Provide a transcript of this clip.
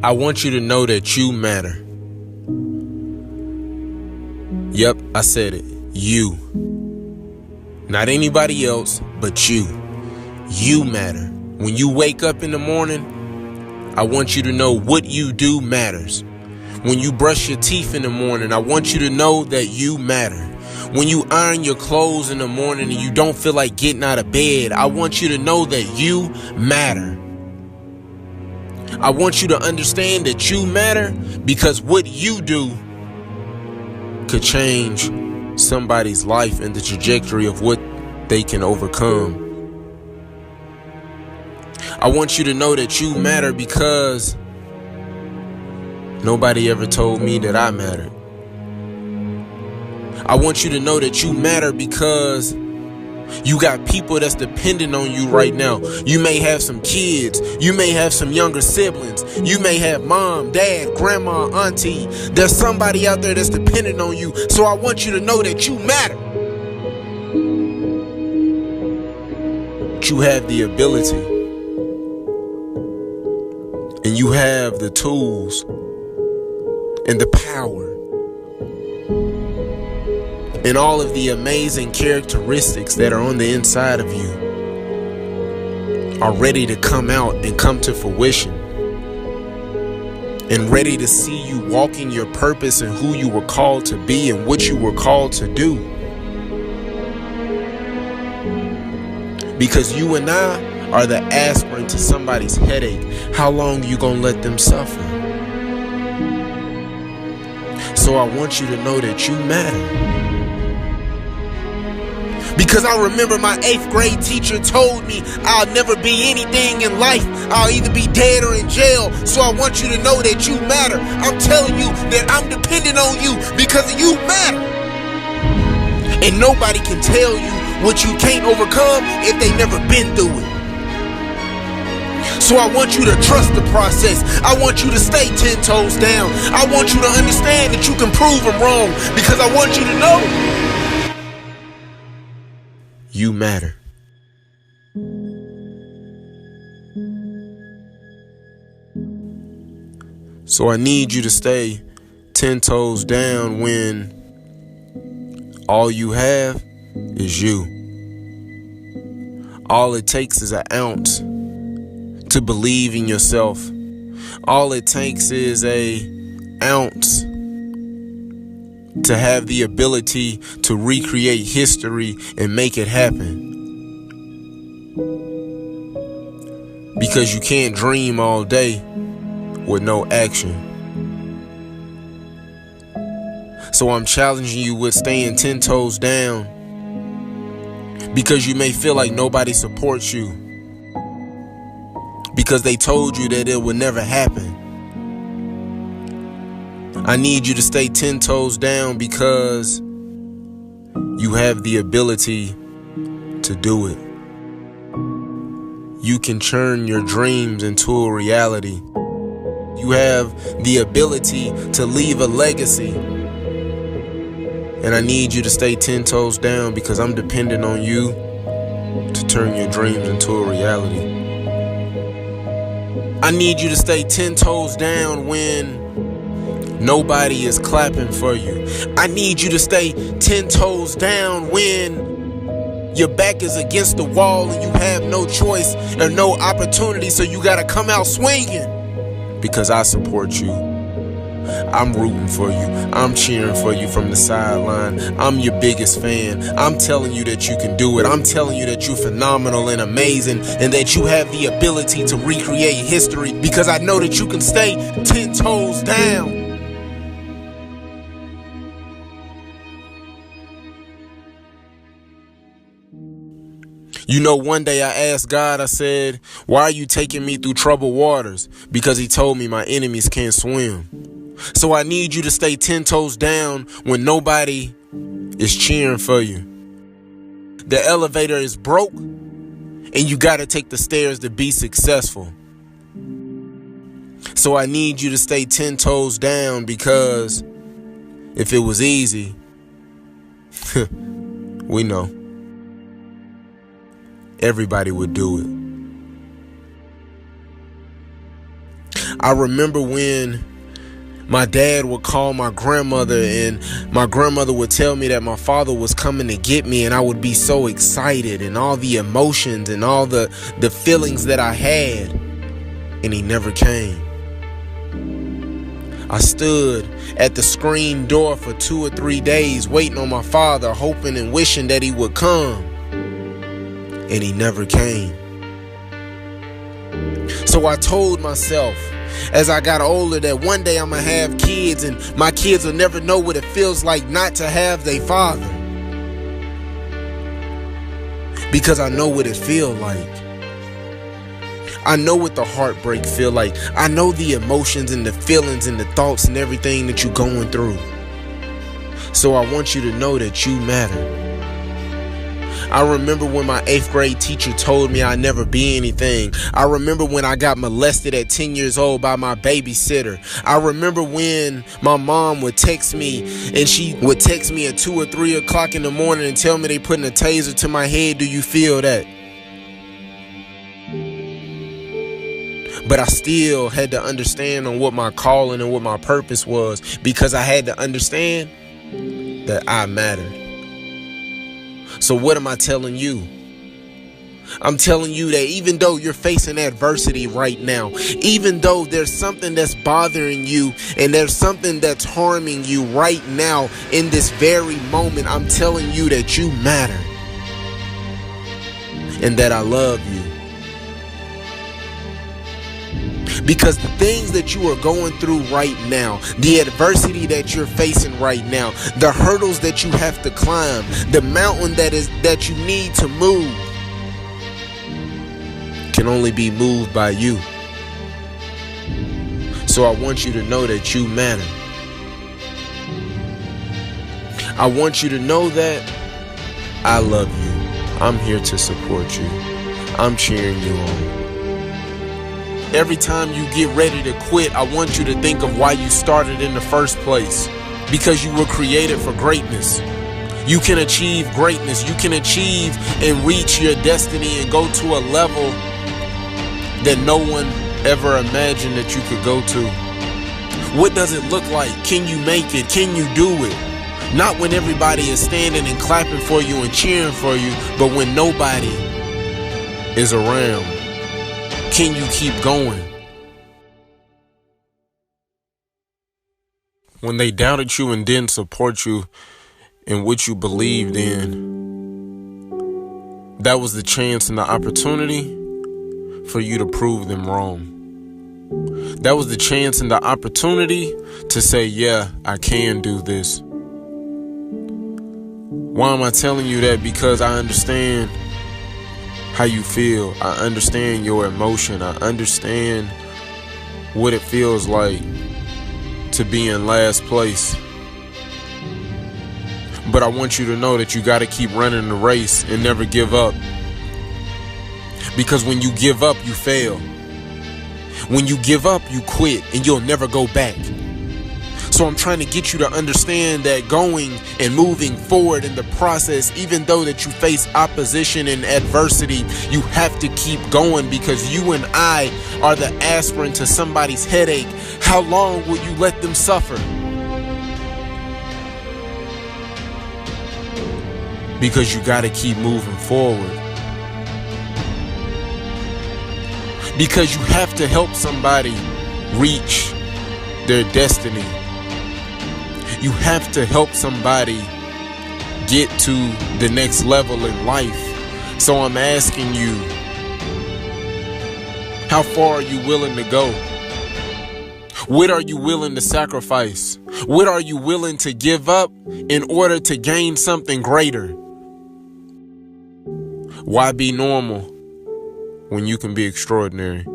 I want you to know that you matter. Yep, I said it. You. Not anybody else, but you. You matter. When you wake up in the morning, I want you to know what you do matters. When you brush your teeth in the morning, I want you to know that you matter. When you iron your clothes in the morning and you don't feel like getting out of bed, I want you to know that you matter. I want you to understand that you matter because what you do could change somebody's life and the trajectory of what they can overcome. I want you to know that you matter because nobody ever told me that I mattered. I want you to know that you matter because you got people that's dependent on you right now. You may have some kids. You may have some younger siblings. You may have mom, dad, grandma, auntie. There's somebody out there that's dependent on you. So I want you to know that you matter. You have the ability. And you have the tools and the power and all of the amazing characteristics that are on the inside of you are ready to come out and come to fruition and ready to see you walking your purpose and who you were called to be and what you were called to do. Because you and I are the aspirin to somebody's headache. How long you gonna let them suffer? So I want you to know that you matter. Because I remember my 8th grade teacher told me I'll never be anything in life. I'll either be dead or in jail. So I want you to know that you matter. I'm telling you that I'm dependent on you because you matter. And nobody can tell you what you can't overcome if they never been through it. So I want you to trust the process. I want you to stay 10 toes down. I want you to understand that you can prove them wrong because I want you to know you matter. So I need you to stay 10 toes down when all you have is you. All it takes is an ounce to believe in yourself. All it takes is an ounce to have the ability to recreate history and make it happen. Because you can't dream all day with no action. So I'm challenging you with staying 10 toes down because you may feel like nobody supports you because they told you that it would never happen. I need you to stay 10 toes down because you have the ability to do it. You can turn your dreams into a reality. You have the ability to leave a legacy. And I need you to stay 10 toes down because I'm dependent on you to turn your dreams into a reality. I need you to stay 10 toes down when nobody is clapping for you. I need you to stay 10 toes down when your back is against the wall and you have no choice or no opportunity, so you gotta come out swinging. Because I support you. I'm rooting for you. I'm cheering for you from the sideline. I'm your biggest fan. I'm telling you that you can do it. I'm telling you that you're phenomenal and amazing and that you have the ability to recreate history because I know that you can stay 10 toes down. You know, one day I asked God, I said, why are you taking me through troubled waters? Because he told me my enemies can't swim. So I need you to stay 10 toes down when nobody is cheering for you. The elevator is broke and you got to take the stairs to be successful. So I need you to stay 10 toes down because if it was easy, we know. Everybody would do it. I remember when my dad would call my grandmother and my grandmother would tell me that my father was coming to get me, and I would be so excited and all the emotions and all the feelings that I had, and he never came. I stood at the screen door for 2 or 3 days waiting on my father, hoping and wishing that he would come, and he never came. So I told myself as I got older that one day I'm gonna have kids, and my kids will never know what it feels like not to have their father, because I know what it feels like. I know what the heartbreak feel like. I know the emotions and the feelings and the thoughts and everything that you're going through. So I want you to know that you matter. I remember when my 8th grade teacher told me I'd never be anything. I remember when I got molested at 10 years old by my babysitter. I remember when my mom would text me, and she would text me at 2 or 3 o'clock in the morning and tell me they putting a taser to my head. Do you feel that? But I still had to understand on what my calling and what my purpose was, because I had to understand that I mattered. So what am I telling you? I'm telling you that even though you're facing adversity right now, even though there's something that's bothering you and there's something that's harming you right now in this very moment, I'm telling you that you matter and that I love you. Because the things that you are going through right now, the adversity that you're facing right now, the hurdles that you have to climb, the mountain that you need to move, can only be moved by you. So I want you to know that you matter. I want you to know that I love you. I'm here to support you. I'm cheering you on. Every time you get ready to quit, I want you to think of why you started in the first place. Because you were created for greatness. You can achieve greatness. You can achieve and reach your destiny and go to a level that no one ever imagined that you could go to. What does it look like? Can you make it? Can you do it? Not when everybody is standing and clapping for you and cheering for you, but when nobody is around. Can you keep going? When they doubted you and didn't support you in what you believed in, that was the chance and the opportunity for you to prove them wrong. That was the chance and the opportunity to say, yeah, I can do this. Why am I telling you that? Because I understand how you feel. I understand your emotion. I understand what it feels like to be in last place. But I want you to know that you got to keep running the race and never give up. Because when you give up, you fail. When you give up, you quit and you'll never go back. So I'm trying to get you to understand that going and moving forward in the process, even though that you face opposition and adversity, you have to keep going, because you and I are the aspirin to somebody's headache. How long will you let them suffer? Because you got to keep moving forward. Because you have to help somebody reach their destiny. You have to help somebody get to the next level in life. So I'm asking you, how far are you willing to go? What are you willing to sacrifice? What are you willing to give up in order to gain something greater? Why be normal when you can be extraordinary?